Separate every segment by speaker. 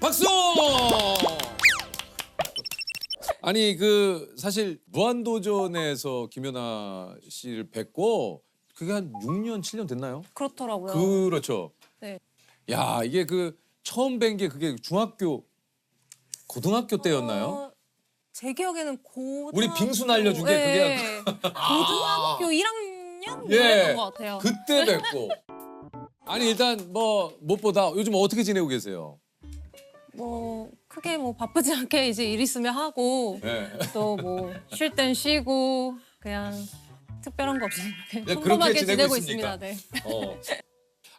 Speaker 1: 박수! 아니 그 사실 무한도전에서 김연아 씨를 뵙고 그게 한 6년, 7년 됐나요?
Speaker 2: 그렇더라고요.
Speaker 1: 그렇죠.
Speaker 2: 네.
Speaker 1: 야 이게 그 처음 뵌 게 그게 고등학교 때였나요?
Speaker 2: 제 기억에는 고등학교...
Speaker 1: 우리 빙수 날려준 게
Speaker 2: 네. 고등학교 1학년
Speaker 1: 예.
Speaker 2: 그랬던 것 같아요.
Speaker 1: 그때 뵙고. 아니 일단 뭐 무엇보다 요즘 어떻게 지내고 계세요?
Speaker 2: 뭐 크게 뭐 바쁘지 않게 이제 일 있으면 하고
Speaker 1: 네.
Speaker 2: 또 뭐 쉴 땐 쉬고 그냥 특별한 거 없이
Speaker 1: 네,
Speaker 2: 평범하게
Speaker 1: 그렇게
Speaker 2: 지내고
Speaker 1: 있습니까?
Speaker 2: 있습니다. 네.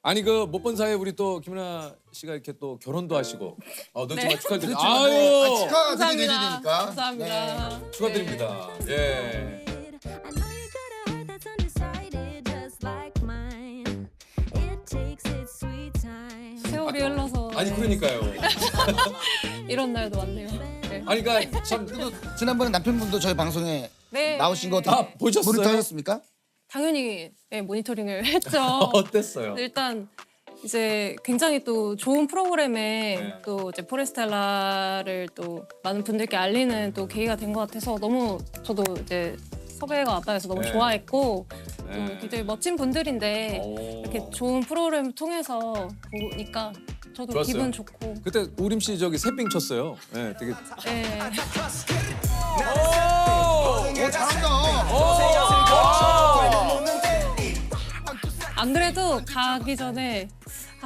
Speaker 1: 아니 그 못 본 사이에 우리 또 김연아 씨가 이렇게 또 결혼도 하시고 늦지만
Speaker 2: 네.
Speaker 1: 축하드립니다.
Speaker 3: 그렇죠.
Speaker 1: 아유
Speaker 3: 축하드리는
Speaker 2: 감사합니다.
Speaker 3: 일이니까.
Speaker 2: 감사합니다.
Speaker 3: 네.
Speaker 1: 축하드립니다. 예.
Speaker 4: I know you got a heart that's undecided, just like mine. It takes its sweet time.
Speaker 2: 세월이 흘러서
Speaker 1: 아니
Speaker 2: 네.
Speaker 1: 그러니까요.
Speaker 2: 이런 날도 왔네요. 네.
Speaker 1: 아니 그러니까 참
Speaker 3: 지난번에 남편분도 저희 방송에
Speaker 2: 네.
Speaker 3: 나오신 거 어떻게
Speaker 1: 보셨어요?
Speaker 3: 모니터 하셨습니까?
Speaker 2: 당연히 네, 모니터링을 했죠.
Speaker 1: 어땠어요?
Speaker 2: 일단 이제 굉장히 또 좋은 프로그램에
Speaker 1: 네.
Speaker 2: 또 이제 포레스텔라를 또 많은 분들께 알리는 또 계기가 된 것 같아서 너무 저도 이제 섭외가 왔다해서 너무
Speaker 1: 네.
Speaker 2: 좋아했고
Speaker 1: 네.
Speaker 2: 또 굉장히 멋진 분들인데
Speaker 1: 오.
Speaker 2: 이렇게 좋은 프로그램을 통해서 보니까 저도
Speaker 1: 좋았어요.
Speaker 2: 기분 좋고
Speaker 1: 그때 우림 씨 저기 새빙 쳤어요. 네, 되게.
Speaker 2: 네.
Speaker 3: 오 잘한다.
Speaker 2: 안 그래도 가기 전에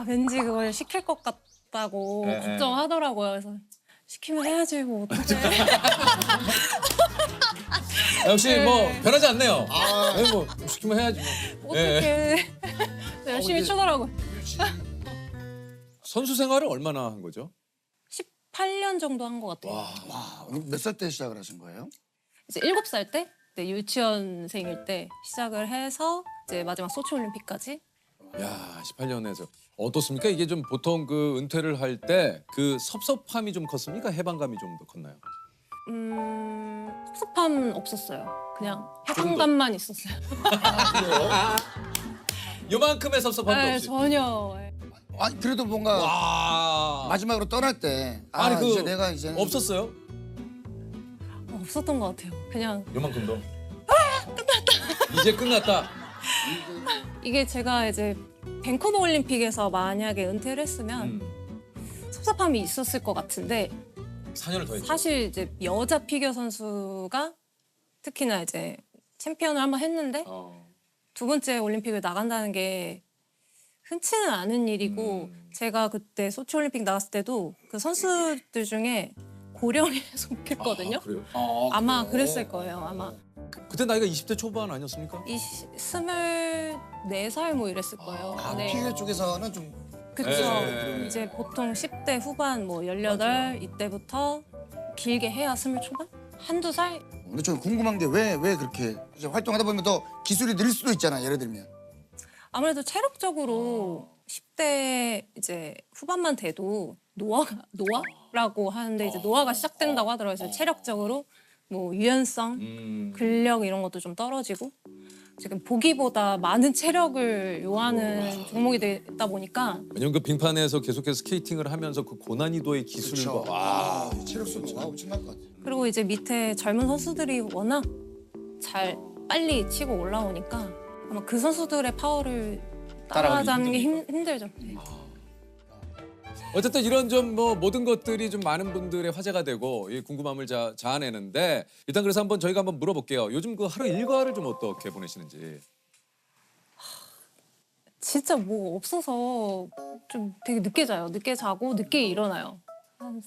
Speaker 2: 왠지 그걸 시킬 것 같다고
Speaker 1: 네,
Speaker 2: 걱정하더라고요. 그래서 시키면 해야지 뭐 어떡해.
Speaker 1: 역시
Speaker 2: 네.
Speaker 1: 뭐 변하지 않네요.
Speaker 3: 아.
Speaker 1: 네, 뭐 시키면 해야지. 뭐. 예.
Speaker 2: 어떡해. 열심히 추더라고요.
Speaker 1: 선수 생활을 얼마나 한 거죠?
Speaker 2: 18년 정도 한 것 같아요.
Speaker 3: 와, 몇 살 때 시작을 하신 거예요?
Speaker 2: 이제 7살 때 네, 유치원생일 때 시작을 해서 이제 마지막 소치 올림픽까지.
Speaker 1: 야, 18년에서 어떻습니까? 이게 좀 보통 그 은퇴를 할 때 그 섭섭함이 좀 컸습니까? 해방감이 좀 더 컸나요?
Speaker 2: 섭섭함은 없었어요. 그냥 해방감만 있었어요.
Speaker 1: 요만큼의 섭섭함도
Speaker 2: 네,
Speaker 1: 없이.
Speaker 2: 전혀.
Speaker 3: 아니 그래도 뭔가
Speaker 1: 와.
Speaker 3: 마지막으로 떠날 때
Speaker 1: 아니 그
Speaker 3: 이제 내가 이제
Speaker 1: 없었어요?
Speaker 2: 없었던 것 같아요. 그냥
Speaker 1: 요만큼도. 끝났다. 이제 끝났다.
Speaker 2: 이게 제가 이제 밴쿠버 올림픽에서 만약에 은퇴를 했으면 섭섭함이 있었을 것 같은데
Speaker 1: 4년을 더 했죠.
Speaker 2: 사실 이제 여자 피겨 선수가 특히나 이제 챔피언을 한번 했는데 두 번째 올림픽을 나간다는 게 흔치는 않은 일이고 제가 그때 소치 올림픽 나갔을 때도 그 선수들 중에 고령에 속했거든요.
Speaker 1: 그래요?
Speaker 2: 아마 그랬을 거예요. 아마
Speaker 1: 그때 나이가 20대 초반 아니었습니까?
Speaker 2: 24살 뭐 이랬을 거예요. 네.
Speaker 3: 피겨 쪽에서는 좀
Speaker 2: 그쵸.
Speaker 1: 네.
Speaker 2: 이제 보통 10대 후반 뭐 18 이때부터 길게 해야 20 초반? 한두 살?
Speaker 3: 근데 저 궁금한 게 왜 그렇게 이제 활동하다 보면 더 기술이 늘 수도 있잖아. 예를 들면.
Speaker 2: 아무래도 체력적으로 10대 이제 후반만 돼도 노화라고 하는데 이제 노화가 시작된다고 하더라고요. 그래서 체력적으로 뭐 유연성, 근력 이런 것도 좀 떨어지고 지금 보기보다 많은 체력을 요하는 종목이 되다 보니까
Speaker 1: 왜냐면 그 빙판에서 계속해서 스케이팅을 하면서 그 고난이도의 기술과
Speaker 3: 그렇죠. 와, 체력 소모가 엄청날 것 같아.
Speaker 2: 그리고 이제 밑에 젊은 선수들이 워낙 잘 빨리 치고 올라오니까 아마 그 선수들의 파워를 따라가자는 게 힘들죠. 네.
Speaker 1: 어쨌든 이런 좀 뭐 모든 것들이 좀 많은 분들의 화제가 되고 이 궁금함을 자아내는데 일단 그래서 한번 저희가 한번 물어볼게요. 요즘 그 하루 일과를 좀 어떻게 보내시는지.
Speaker 2: 진짜 뭐 없어서 좀 되게 늦게 자요. 늦게 자고 늦게 일어나요. 한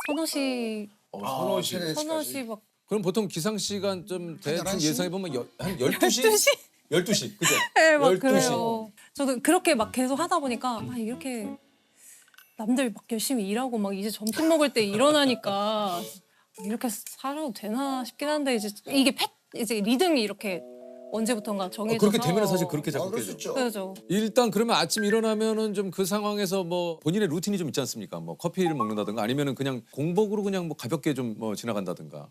Speaker 2: 서너 시,
Speaker 1: 서너 시.
Speaker 2: 서너 시 막.
Speaker 1: 그럼 보통 기상 시간 좀 대충
Speaker 3: 11시?
Speaker 1: 예상해 보면 한 12시?
Speaker 2: 12시?
Speaker 1: 12시. 그죠?
Speaker 2: 네, 막
Speaker 1: 12시.
Speaker 2: 그래요. 저도 그렇게 막 계속 하다 보니까 이렇게 남들 막 열심히 일하고 막 이제 점심 먹을 때 일어나니까 이렇게 살아도 되나 싶긴 한데 이제 이게 이제 리듬이 이렇게 언제부턴가 정해져서
Speaker 1: 그렇게 되면 사실 그렇게 자꾸
Speaker 3: 그럴 수
Speaker 1: 되죠.
Speaker 3: 있죠.
Speaker 2: 그렇죠.
Speaker 1: 일단 그러면 아침 일어나면은 좀 그 상황에서 뭐 본인의 루틴이 좀 있지 않습니까? 뭐 커피를 먹는다든가 아니면은 그냥 공복으로 그냥 뭐 가볍게 좀 뭐 지나간다든가.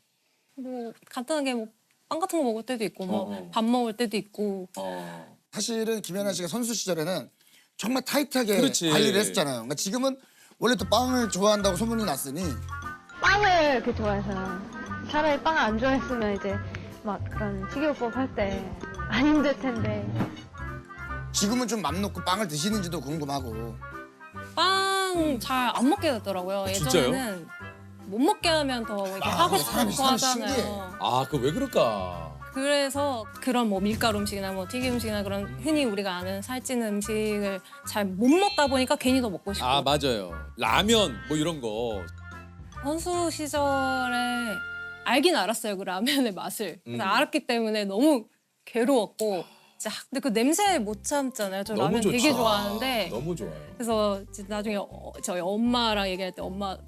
Speaker 2: 뭐 간단하게 뭐 빵 같은 거 먹을 때도 있고 뭐
Speaker 1: 어.
Speaker 2: 밥 먹을 때도 있고
Speaker 3: 사실은 김연아 씨가 선수 시절에는 정말 타이트하게
Speaker 1: 그렇지.
Speaker 3: 관리를 했었잖아요. 그러니까 지금은 원래 또 빵을 좋아한다고 소문이 났으니
Speaker 5: 빵을 그렇게 좋아해서요. 차라리 빵을 안 좋아했으면 이제 막 그런 식이요법 할 때 안 힘들 텐데.
Speaker 3: 지금은 좀 맘 놓고 빵을 드시는지도 궁금하고.
Speaker 2: 빵 잘 안 먹게 되더라고요.
Speaker 1: 진짜요?
Speaker 2: 예전에는 못 먹게 하면 더 이렇게 하고
Speaker 3: 사람이
Speaker 2: 싶고
Speaker 3: 참
Speaker 2: 하잖아요.
Speaker 3: 신기해.
Speaker 1: 아, 그 왜 그럴까?
Speaker 2: 그래서 그런 뭐 밀가루 음식이나 뭐 튀김 음식이나 그런 흔히 우리가 아는 살찌는 음식을 잘 못 먹다 보니까 괜히 더 먹고 싶고.
Speaker 1: 아, 맞아요. 라면 뭐 이런 거.
Speaker 2: 선수 시절에 알긴 알았어요, 그 라면의 맛을. 그래서
Speaker 1: 음.
Speaker 2: 알았기 때문에 너무 괴로웠고. 진짜 근데 그 냄새 못 참잖아요. 저
Speaker 1: 너무
Speaker 2: 라면
Speaker 1: 좋죠.
Speaker 2: 되게 좋아하는데.
Speaker 1: 너무 좋아요.
Speaker 2: 그래서 이제 나중에 저희 엄마랑 얘기할 때 엄마는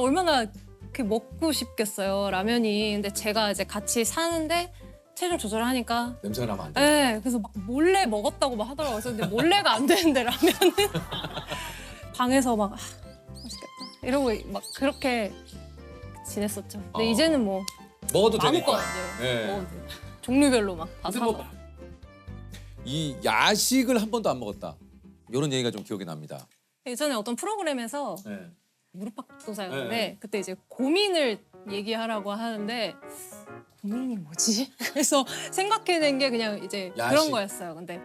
Speaker 2: 얼마나 이렇게 먹고 싶겠어요, 라면이. 근데 제가 이제 같이 사는데 체중 조절을 하니까
Speaker 1: 냄새가 나면 안 돼.
Speaker 2: 네, 그래서 막 몰래 먹었다고 막 하더라고요. 그래서 근데 몰래가 안 되는데 라면은 방에서 막 맛있겠다 이러고 막 그렇게 지냈었죠. 근데 이제는 뭐
Speaker 1: 먹어도
Speaker 2: 마음껏
Speaker 1: 되니까.
Speaker 2: 이제
Speaker 1: 네.
Speaker 2: 먹어도 돼요. 종류별로 막 다
Speaker 1: 근데
Speaker 2: 사서.
Speaker 1: 뭐 이 야식을 한 번도 안 먹었다. 이런 얘기가 좀 기억이 납니다.
Speaker 2: 예전에 어떤 프로그램에서
Speaker 1: 네.
Speaker 2: 무릎팍도사였는데
Speaker 1: 네.
Speaker 2: 그때 이제 고민을 얘기하라고 하는데 고민이 뭐지? 그래서 생각해낸 게 그냥 이제
Speaker 1: 야식.
Speaker 2: 그런 거였어요. 근데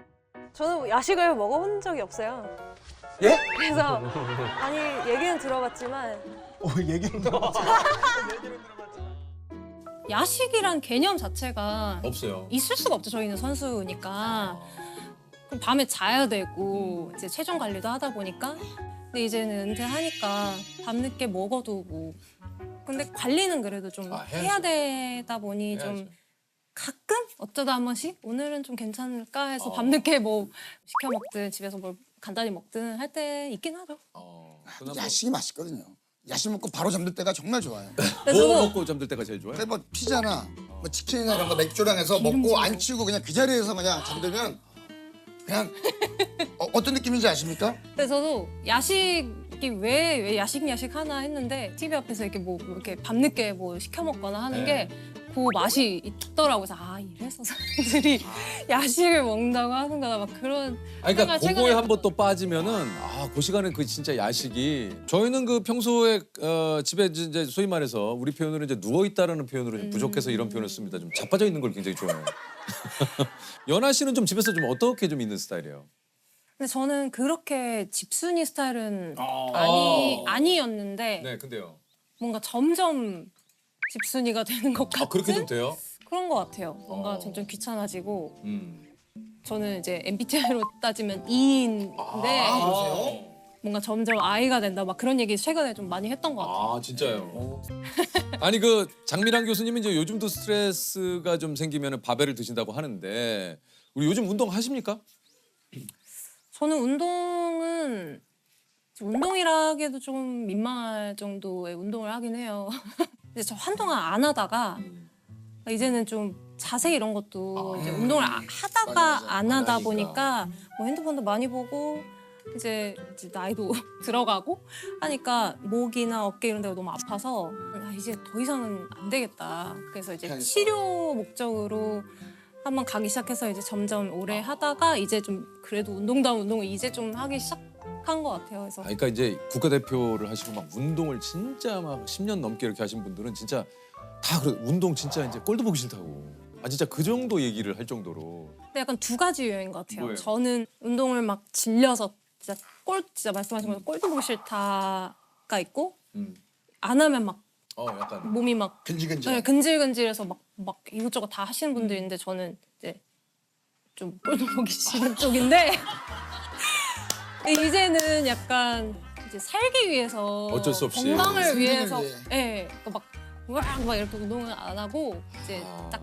Speaker 6: 저는 야식을 먹어본 적이 없어요.
Speaker 3: 예?
Speaker 6: 그래서 아니 얘기는 들어봤지만
Speaker 3: 얘기는
Speaker 2: 야식이란 개념 자체가
Speaker 1: 없어요.
Speaker 2: 있을 수가 없죠. 저희는 선수니까. 그럼 밤에 자야 되고 이제 체중 관리도 하다 보니까. 근데 이제는 은퇴하니까 밤늦게 먹어도 뭐. 근데 관리는 그래도 좀
Speaker 1: 해야죠.
Speaker 2: 해야 되다 보니
Speaker 1: 해야죠.
Speaker 2: 좀 가끔 어쩌다 한 번씩 오늘은 좀 괜찮을까 해서
Speaker 1: 어.
Speaker 2: 밤늦게 뭐 시켜 먹든 집에서 뭘 간단히 먹든 할 때 있긴 하죠.
Speaker 1: 그나마
Speaker 3: 야식이 맛있거든요. 야식 먹고 바로 잠들 때가 정말 좋아요.
Speaker 2: 그래서
Speaker 1: 뭐
Speaker 2: 저도
Speaker 1: 먹고 잠들 때가 제일 좋아요?
Speaker 3: 근데 뭐 피자나 뭐 치킨이나 이런 거 맥주랑 해서 먹고 안 치우고 그냥 그 자리에서 그냥 잠들면 그냥 어떤 느낌인지 아십니까?
Speaker 2: 그래서 저도 야식이 왜 야식 하나 했는데 TV 앞에서 이렇게 뭐 이렇게 밤늦게 뭐 시켜 먹거나 하는
Speaker 1: 네.
Speaker 2: 게 그 맛이 있더라고요. 그래서 아 이래서 사람들이 야식을 먹는다고 하는구나 막 그런.
Speaker 1: 아니, 그러니까
Speaker 2: 생각을
Speaker 1: 그거에
Speaker 2: 최근에-
Speaker 1: 한 번 또 빠지면은 그 시간에 그 진짜 야식이 저희는 그 평소에 집에 이제 소위 말해서 우리 표현으로 이제 누워 있다라는 표현으로 좀 부족해서 이런 표현을 씁니다. 좀 자빠져 있는 걸 굉장히 좋아해요. 연아 씨는 좀 집에서 좀 어떻게 좀 있는 스타일이에요?
Speaker 2: 근데 저는 그렇게 집순이 스타일은
Speaker 1: 어.
Speaker 2: 아니었는데
Speaker 1: 네, 근데요.
Speaker 2: 뭔가 점점 집순이가 되는 것 같은
Speaker 1: 그렇게 좀 돼요?
Speaker 2: 그런 것 같아요. 뭔가 점점 귀찮아지고
Speaker 1: 음.
Speaker 2: 저는 이제 MBTI로 따지면 2인인데 뭔가 점점 아이가 된다 막 그런 얘기 최근에 좀 많이 했던 것 같아요.
Speaker 1: 아, 진짜요? 아니 그 장미란 교수님은 이제 요즘도 스트레스가 좀 생기면 바벨을 드신다고 하는데 우리 요즘 운동 하십니까?
Speaker 2: 저는 운동이라 하기에도 좀 민망할 정도의 운동을 하긴 해요. 근데 저 한동안 안 하다가 이제는 좀 자세 이런 것도 이제 운동을 하다가
Speaker 3: 맞아.
Speaker 2: 안 하다
Speaker 3: 하니까.
Speaker 2: 보니까 뭐 핸드폰도 많이 보고 이제 나이도 들어가고 하니까 목이나 어깨 이런 데가 너무 아파서 이제 더 이상은 안 되겠다. 그래서 이제
Speaker 3: 해야겠다.
Speaker 2: 치료 목적으로 한번 가기 시작해서 이제 점점 오래 하다가 이제 좀 그래도 운동다운 운동을 이제 좀 하기 시작한 것 같아요. 그래서
Speaker 1: 그러니까 이제 국가대표를 하시고 막 운동을 진짜 막 10년 넘게 이렇게 하신 분들은 진짜 다 그래 운동 진짜 이제 꼴도 보기 싫다고. 진짜 그 정도 얘기를 할 정도로.
Speaker 2: 근데 약간 두 가지 유형인 것 같아요.
Speaker 1: 뭐예요?
Speaker 2: 저는 운동을 막 질려서 진짜 말씀하신 것처럼 꼴도 보기 싫다가 있고 안 하면 막
Speaker 1: 약간
Speaker 2: 몸이 막
Speaker 3: 근질근질.
Speaker 2: 네, 근질근질해서 막 이것저것 다 하시는 분들이 있는데 저는 이제 좀 꼴도 보기 싫은 쪽인데 이제는 약간 이제 살기 위해서
Speaker 1: 어쩔 수 없이.
Speaker 2: 건강을
Speaker 3: 생존을
Speaker 2: 위해서
Speaker 3: 위해.
Speaker 2: 예, 막 이렇게 운동을 안 하고 이제 딱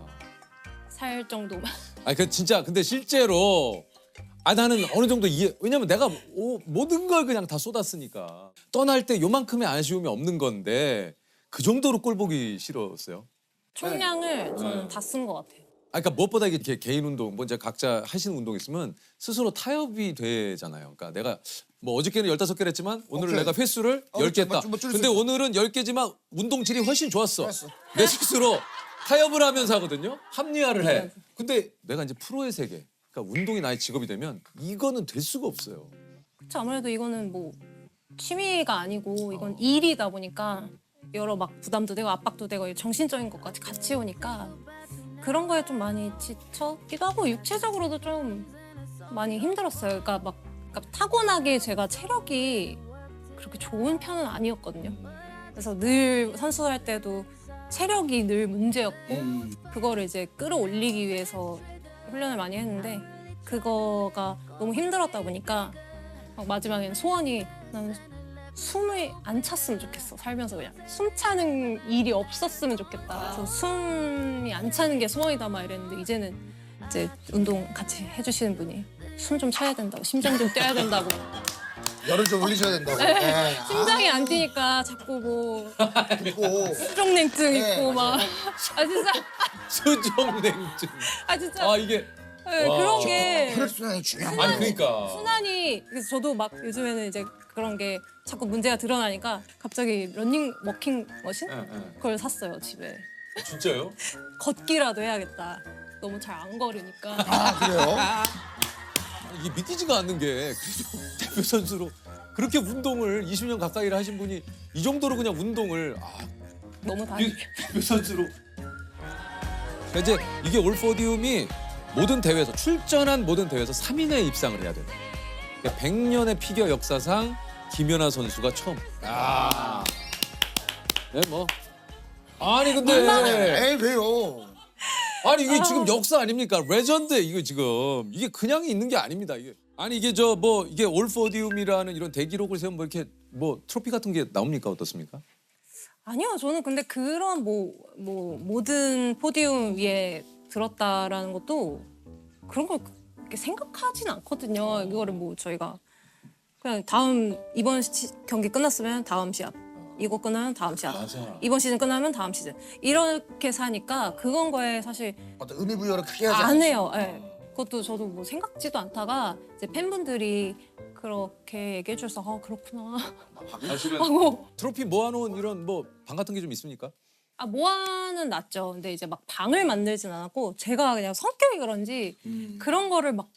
Speaker 2: 살 정도만.
Speaker 1: 그 진짜 근데 실제로 나는 어느 정도 이해. 왜냐면 내가 모든 걸 그냥 다 쏟았으니까 떠날 때 요만큼의 아쉬움이 없는 건데 그 정도로 꼴 보기 싫었어요.
Speaker 2: 총량을 저는 다 쓴 것 같아요.
Speaker 1: 그러니까 무엇보다 이게 개인 운동, 뭐 이제 각자 하시는 운동 있으면 스스로 타협이 되잖아요. 그러니까 내가 뭐 어저께는 15개를 했지만 오늘은
Speaker 3: 오케이.
Speaker 1: 내가 횟수를 10개 했다.
Speaker 3: 뭐 줄일 수
Speaker 1: 근데
Speaker 3: 있어.
Speaker 1: 오늘은 10개지만 운동 질이 훨씬 좋았어.
Speaker 3: 좋았어.
Speaker 1: 내 스스로 타협을 하면서 하거든요. 합리화를 해. 근데 내가 이제 프로의 세계, 그러니까 운동이 나의 직업이 되면 이거는 될 수가 없어요.
Speaker 2: 그쵸, 아무래도 이거는 뭐 취미가 아니고 이건 일이다 보니까 여러 막 부담도 되고 압박도 되고 정신적인 것까지 같이 오니까 그런 거에 좀 많이 지쳤기도 하고 육체적으로도 좀 많이 힘들었어요. 그러니까 타고나게 제가 체력이 그렇게 좋은 편은 아니었거든요. 그래서 늘 선수할 때도 체력이 늘 문제였고 그거를 이제 끌어올리기 위해서 훈련을 많이 했는데 그거가 너무 힘들었다 보니까 막 마지막에는 소원이 나는 숨을 안 찼으면 좋겠어. 살면서 그냥 숨 차는 일이 없었으면 좋겠다. 그래서 숨이 안 차는 게 소원이다 막 이랬는데 이제는 이제 운동 같이 해주시는 분이 숨 좀 차야 된다고 심장 좀 뛰어야 된다고
Speaker 3: 열을 좀 올리셔야 된다고. 예.
Speaker 2: 심장이 안 뛰니까 자꾸 뭐
Speaker 3: 그리고
Speaker 2: 수족냉증
Speaker 3: 네,
Speaker 2: 있고 막
Speaker 3: 맞아요.
Speaker 2: 아 진짜
Speaker 1: 수족냉증.
Speaker 2: 아 진짜
Speaker 1: 아 이게
Speaker 2: 네,
Speaker 1: 와.
Speaker 2: 그런 게
Speaker 3: 혈액순환이 중요한
Speaker 1: 아니
Speaker 3: 거예요.
Speaker 1: 그러니까
Speaker 2: 순환이 그래서 저도 막 요즘에는 이제 그런 게 자꾸 문제가 드러나니까 갑자기 러닝 워킹 머신
Speaker 1: 예, 예.
Speaker 2: 그걸 샀어요 집에
Speaker 1: 진짜요?
Speaker 2: 걷기라도 해야겠다 너무 잘 안 걸으니까
Speaker 3: 아 그래요?
Speaker 1: 이게 믿기지가 않는 게 그래도 대표 선수로 그렇게 운동을 20년 가까이를 하신 분이 이 정도로 그냥 운동을
Speaker 2: 너무 다
Speaker 1: 대표 선수로 그러니까 이제 이게 올포디움이 모든 대회에서 출전한 모든 대회에서 3인에 입상을 해야 된다. 그러니까 100년의 피겨 역사상 김연아 선수가 처음. 네, 뭐. 아니 근데
Speaker 3: 에이 왜요?
Speaker 1: 아니 이게 지금 역사 아닙니까? 레전드 이거 지금 이게 그냥 있는 게 아닙니다. 이게 아니 이게 저 뭐 이게 올포디움이라는 이런 대기록을 세우면 뭐 이렇게 뭐 트로피 같은 게 나옵니까 어떻습니까?
Speaker 2: 아니요 저는 근데 그런 뭐 모든 포디움 위에 들었다라는 것도 그런 걸 그렇게 생각하진 않거든요. 이거를 뭐 저희가 그냥 다음 이번 경기 끝났으면 다음 시합 이거 끝나면 다음 시합
Speaker 1: 맞아.
Speaker 2: 이번 시즌 끝나면 다음 시즌 이렇게 사니까 그건 거에 사실
Speaker 3: 어떤 의미 부여를 크게 하지
Speaker 2: 안
Speaker 3: 않으시죠?
Speaker 2: 해요. 예. 그것도 저도 뭐 생각지도 않다가 이제 팬분들이 그렇게 얘기해 주셔서 그렇구나
Speaker 1: 사실은
Speaker 2: 하고
Speaker 1: 트로피 모아놓은 이런 뭐 방 같은 게 좀 있습니까?
Speaker 2: 모아는 놨죠. 근데 이제 막 방을 만들진 않았고 제가 그냥 성격이 그런지 그런 거를 막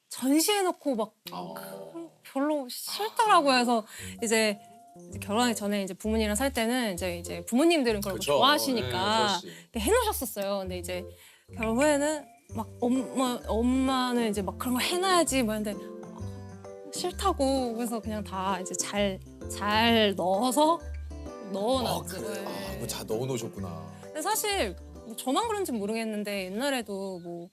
Speaker 2: 전시해놓고 막 별로 싫더라고요. 그래서 이제 결혼하기 전에 이제 부모님이랑 살 때는 이제 부모님들은 그런 거
Speaker 1: 그쵸.
Speaker 2: 좋아하시니까
Speaker 1: 네, 그렇지.
Speaker 2: 이렇게 해놓으셨었어요. 근데 이제 결혼 후에는 막 엄마는 이제 막 그런 거 해놔야지 뭐 했는데 싫다고 그래서 그냥 다 이제 잘 넣어서 넣어놨죠. 네.
Speaker 1: 뭐 다 넣어놓으셨구나.
Speaker 2: 근데 사실 뭐 저만 그런지 모르겠는데 옛날에도 뭐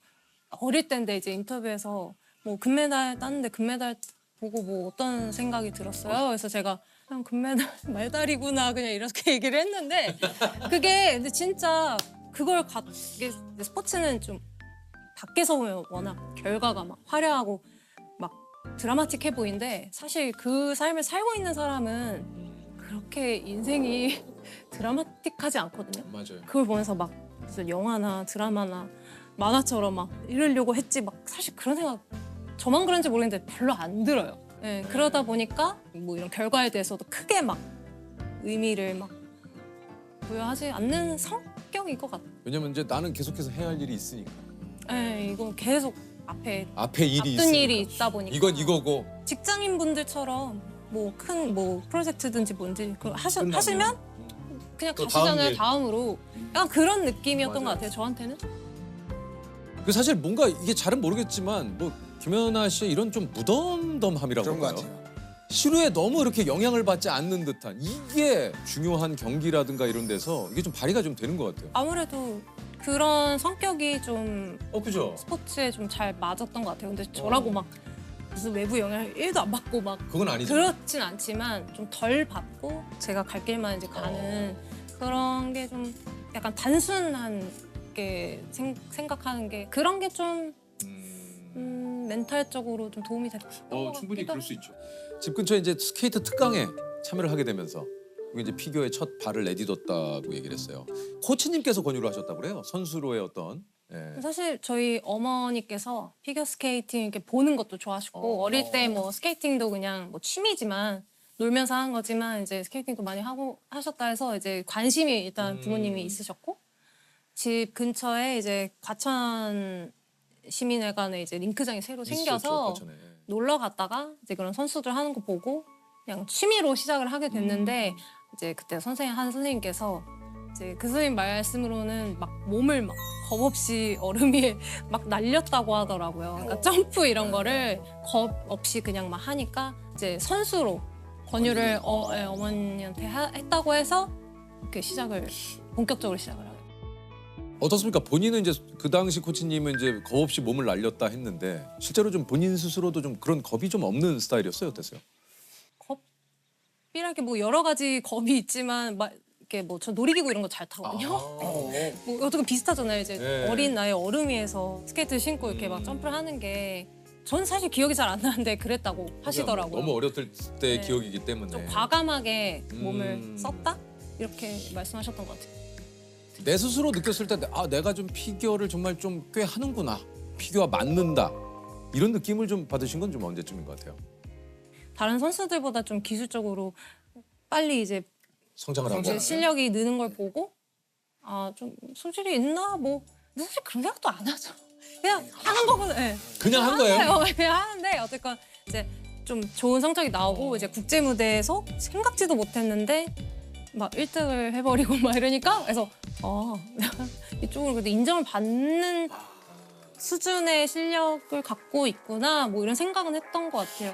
Speaker 2: 어릴 때인데 이제 인터뷰에서 뭐 금메달 땄는데 금메달 보고 뭐 어떤 생각이 들었어요. 그래서 제가 그냥 금메달 말달이구나 그냥 이렇게 얘기를 했는데 그게 근데 진짜 그걸 이게 스포츠는 좀 밖에서 보면 워낙 결과가 막 화려하고 막 드라마틱해 보이는데 사실 그 삶을 살고 있는 사람은 그렇게 인생이 드라마틱하지 않거든요.
Speaker 1: 맞아요.
Speaker 2: 그걸 보면서 막 무슨 영화나 드라마나 만화처럼 막 이러려고 했지 막 사실 그런 생각 저만 그런지 모르겠는데 별로 안 들어요. 예, 그러다 보니까 뭐 이런 결과에 대해서도 크게 막 의미를 막 부여하지 않는 성격인 것 같아요.
Speaker 1: 왜냐면 이제 나는 계속해서 해야 할 일이 있으니까.
Speaker 2: 예, 이건 계속 앞에
Speaker 1: 앞에 일이
Speaker 2: 앞둔
Speaker 1: 있으니까.
Speaker 2: 일이 있다 보니까
Speaker 1: 이건 이거고.
Speaker 2: 직장인 분들처럼 뭐 큰 뭐 프로젝트든지 뭔지 그거
Speaker 1: 끝나면.
Speaker 2: 하시면 그냥
Speaker 1: 또 다음
Speaker 2: 가시잖아요.
Speaker 1: 일.
Speaker 2: 다음으로 약간 그런 느낌이었던
Speaker 1: 맞아요.
Speaker 2: 것 같아요. 저한테는.
Speaker 1: 그 사실 뭔가 이게 잘은 모르겠지만 뭐 김연아 씨의 이런 좀 무덤덤함이라고
Speaker 3: 그런 것
Speaker 1: 할까요?
Speaker 3: 같아요.
Speaker 1: 시루에 너무 이렇게 영향을 받지 않는 듯한 이게 중요한 경기라든가 이런 데서 이게 좀 발휘가 좀 되는 것 같아요.
Speaker 2: 아무래도 그런 성격이 좀
Speaker 1: 그죠?
Speaker 2: 스포츠에 좀 잘 맞았던 것 같아요. 근데 저라고 막 무슨 외부 영향을 1도 안 받고 막
Speaker 1: 그건 아니죠.
Speaker 2: 그렇진 않지만 좀 덜 받고 제가 갈 길만 이제 가는 그런 게 좀 약간 단순한 게 생각하는 게 그런 게 좀 멘탈적으로 좀 도움이 됐던 것 같기도 하고.
Speaker 1: 있죠. 집 근처에 이제 스케이트 특강에 참여를 하게 되면서 이게 이제 피겨에 첫 발을 내딛었다고 얘기를 했어요. 코치님께서 권유를 하셨다고 그래요. 선수로의 어떤. 예.
Speaker 2: 사실 저희 어머니께서 피겨 스케이팅 이렇게 보는 것도 좋아하시고 어릴 때 뭐 스케이팅도 그냥 뭐 취미지만 놀면서 하는 거지만 이제 스케이팅도 많이 하고 하셨다 해서 이제 관심이 일단 부모님이 있으셨고 집 근처에 이제 과천 시민회관에 이제 링크장이 새로
Speaker 1: 있었죠,
Speaker 2: 생겨서
Speaker 1: 과천에.
Speaker 2: 놀러 갔다가 이제 그런 선수들 하는 거 보고 그냥 취미로 시작을 하게 됐는데 이제 그때 한 선생님께서 이제 그 선생님 말씀으로는 막 몸을 막 겁 없이 얼음 위에 막 날렸다고 하더라고요. 그러니까 점프 이런 거를 겁 없이 그냥 막 하니까 이제 선수로 권유를 어머니한테 했다고 해서 이렇게 본격적으로 시작을 하게.
Speaker 1: 어떻습니까? 본인은 이제 그 당시 코치님은 이제 겁 없이 몸을 날렸다 했는데 실제로 좀 본인 스스로도 좀 그런 겁이 좀 없는 스타일이었어요. 어땠어요?
Speaker 2: 겁이라게 뭐 여러 가지 겁이 있지만 막 이렇게 뭐 저 놀이기구 이런 거 잘 타거든요. 뭐 어떻게 비슷하잖아요. 이제
Speaker 1: 네.
Speaker 2: 어린 나이에 얼음 위에서 스케이트 신고 이렇게 막 점프를 하는 게 전 사실 기억이 잘 안 나는데 그랬다고 하시더라고요.
Speaker 1: 너무 어렸을 때
Speaker 2: 네.
Speaker 1: 기억이기 때문에.
Speaker 2: 좀 과감하게 몸을 썼다 이렇게 말씀하셨던 것 같아요.
Speaker 1: 내 스스로 느꼈을 때 내가 좀 피겨를 정말 좀 꽤 하는구나. 피겨와 맞는다. 이런 느낌을 좀 받으신 건 좀 언제쯤인 것 같아요?
Speaker 2: 다른 선수들보다 좀 기술적으로 빨리 이제
Speaker 1: 성장을 하고.
Speaker 2: 이제 실력이 느는 걸 보고 좀 소질이 있나 뭐 근데 사실 그런 생각도 안 하죠. 그냥 하는 거거든요. 네.
Speaker 1: 그냥 한 거예요?
Speaker 2: 그냥 하는데 어쨌건 이제 좀 좋은 성적이 나오고 이제 국제 무대에서 생각지도 못했는데 막 1등을 해버리고 막 이러니까 그래서 이쪽으로 그래도 인정을 받는 수준의 실력을 갖고 있구나 뭐 이런 생각은 했던 것 같아요.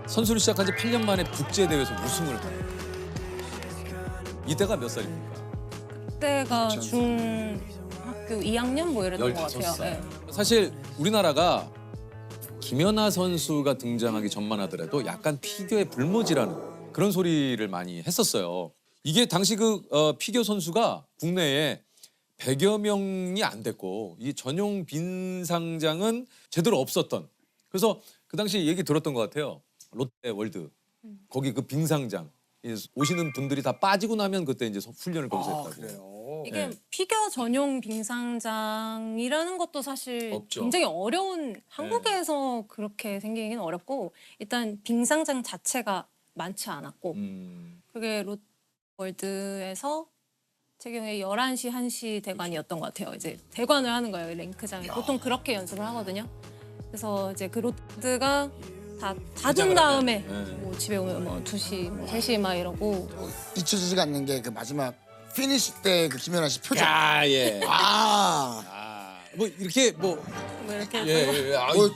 Speaker 1: 선수를 시작한 지 8년 만에 국제대회에서 우승을 하는. 이때가 몇 살입니까?
Speaker 2: 그때가 중학교 2학년 뭐 이랬던 것 같아요.
Speaker 1: 15살.
Speaker 2: 네.
Speaker 1: 사실 우리나라가 김연아 선수가 등장하기 전만 하더라도 약간 피겨의 불모지라는 그런 소리를 많이 했었어요. 이게 당시 피겨 선수가 국내에 100여 명이 안 됐고 이 전용 빈상장은 제대로 없었던. 그래서 그 당시 얘기 들었던 것 같아요. 롯데 월드 거기 그 빈상장 오시는 분들이 다 빠지고 나면 그때 이제 훈련을 거기서 했다고.
Speaker 3: 그래요.
Speaker 2: 이게
Speaker 1: 네.
Speaker 2: 피겨 전용 빙상장이라는 것도 사실
Speaker 1: 없죠.
Speaker 2: 굉장히 어려운 한국에서 그렇게 생기긴 어렵고 일단 빙상장 자체가 많지 않았고 그게 롯월드에서 제 경우에 11시, 1시 대관이었던 것 같아요. 이제 대관을 하는 거예요, 랭크장에. 보통 그렇게 연습을 하거든요. 그래서 이제 그 롯드가 다 준 다음에 뭐 집에 오면 뭐 2시, 뭐 3시 막 이러고
Speaker 3: 잊혀지지가 않는 게 그 마지막 피니시 때 그 김연아 씨 표정.
Speaker 1: 예. 뭐 이렇게
Speaker 2: 뭐 이렇게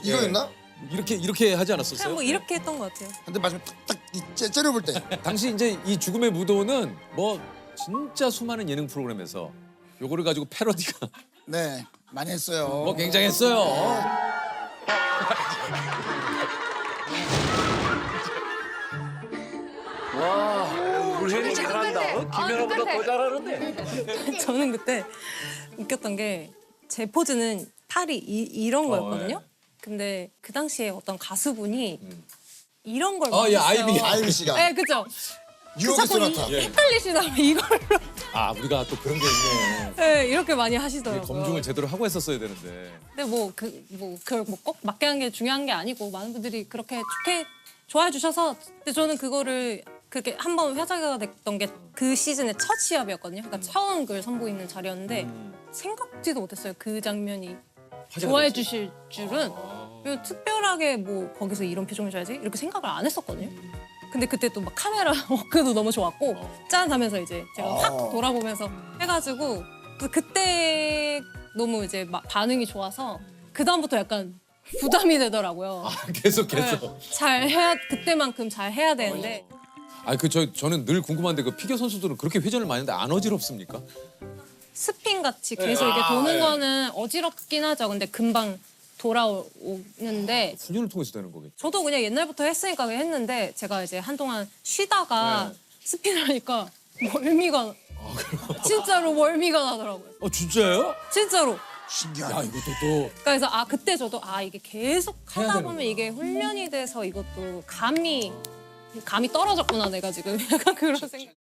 Speaker 3: 이거였나?
Speaker 1: 이렇게 하지 않았었어요?
Speaker 2: 그냥 뭐 이렇게 했던 것 같아요.
Speaker 3: 근데 마지막 딱 째려볼 때.
Speaker 1: 당시 이제 이 죽음의 무도는 뭐 진짜 수많은 예능 프로그램에서 요거를 가지고 패러디가
Speaker 3: 네, 많이 했어요.
Speaker 1: 뭐 굉장했어요.
Speaker 7: 우리 혜리 잘한다. 김연아보다 더 잘하는데.
Speaker 2: 저는 그때 웃겼던 게 제 포즈는 팔이 이런 거였거든요. 근데 그 당시에 어떤 가수분이 이런 걸
Speaker 1: 예,
Speaker 2: 했어요.
Speaker 3: 아이비 씨가.
Speaker 2: 네, 그죠.
Speaker 3: 유혹의 소나타.
Speaker 2: 헷갈리시다가 이걸로
Speaker 1: 우리가 또 그런 게 있네.
Speaker 2: 네, 이렇게 많이 하시더라고요.
Speaker 1: 검증을 제대로 하고 했었어야 되는데.
Speaker 2: 근데 그걸 꼭 맞게 한 게 중요한 게 아니고 많은 분들이 그렇게 좋게 좋아해 주셔서 근데 저는 그거를 그렇게 한번 회자가 됐던 게 그 시즌의 첫 시합이었거든요. 그러니까 처음 그걸 선보이는 자리였는데 생각지도 못했어요. 그 장면이 좋아해 주실 줄은. 그리고 특별하게 뭐 거기서 이런 표정을 줘야지 이렇게 생각을 안 했었거든요. 근데 그때 또 막 카메라 워크도 너무 좋았고 짠 하면서 이제 제가 확 돌아보면서 해가지고 그때 너무 이제 반응이 좋아서 그 다음부터 약간 부담이 되더라고요.
Speaker 1: 계속.
Speaker 2: 네, 그때만큼 잘 해야 되는데
Speaker 1: 저는 늘 궁금한데 그 피겨 선수들은 그렇게 회전을 많이 하는데 안 어지럽습니까?
Speaker 2: 스핀 같이 계속 이렇게 도는 거는 어지럽긴 하죠. 근데 금방 돌아오는데
Speaker 1: 훈련을 통해서 되는 거겠죠.
Speaker 2: 저도 그냥 옛날부터 했으니까 그냥 했는데 제가 이제 한동안 쉬다가 스핀을 하니까 멀미가 진짜로 멀미가 나더라고요.
Speaker 1: 진짜요?
Speaker 2: 진짜로.
Speaker 3: 신기하다.
Speaker 1: 이것도 또
Speaker 2: 그래서 그때 저도 이게 계속
Speaker 1: 해야
Speaker 2: 하다
Speaker 1: 되는
Speaker 2: 보면 이게 훈련이 돼서 이것도 감이 떨어졌구나 내가 지금 약간 그런 생각.